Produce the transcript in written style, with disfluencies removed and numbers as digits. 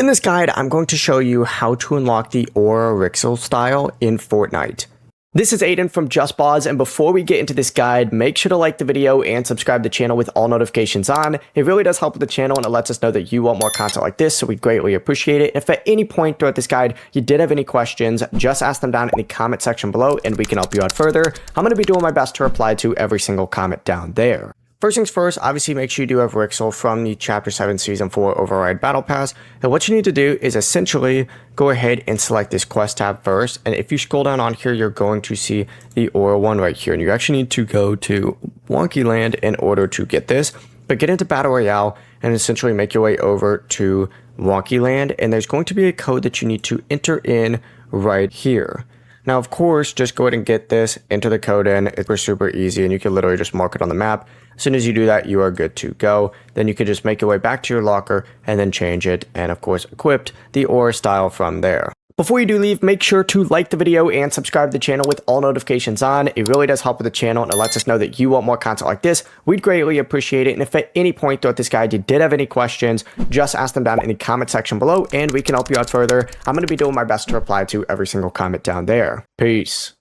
In this guide, I'm going to show you how to unlock the Aura Wrixel style in Fortnite. This is Aiden from JustBoz, and before we get into this guide, make sure to like the video and subscribe to the channel with all notifications on. It really does help with the channel and it lets us know that you want more content like this, so we'd greatly appreciate it. If at any point throughout this guide you did have any questions, just ask them down in the comment section below and we can help you out further. I'm going to be doing my best to reply to every single comment down there. First things first, obviously make sure you do have Wrixel from the Chapter 7 Season 4 Override Battle Pass. And what you need to do is essentially go ahead and select this quest tab first. And if you scroll down on here, you're going to see the Aura one right here. And you actually need to go to Wonky Land in order to get this. But get into Battle Royale and essentially make your way over to Wonky Land. And there's going to be a code that you need to enter in right here. Now, of course, just go ahead and get this, enter the code in. It's super easy and you can literally just mark it on the map. As soon as you do that, you are good to go. Then you can just make your way back to your locker and then change it and, of course, equip the Aura style from there. Before you do leave, make sure to like the video and subscribe to the channel with all notifications on. It really does help with the channel and it lets us know that you want more content like this. We'd greatly appreciate it. And if at any point throughout this guide you did have any questions, just ask them down in the comment section below and we can help you out further. I'm going to be doing my best to reply to every single comment down there. Peace.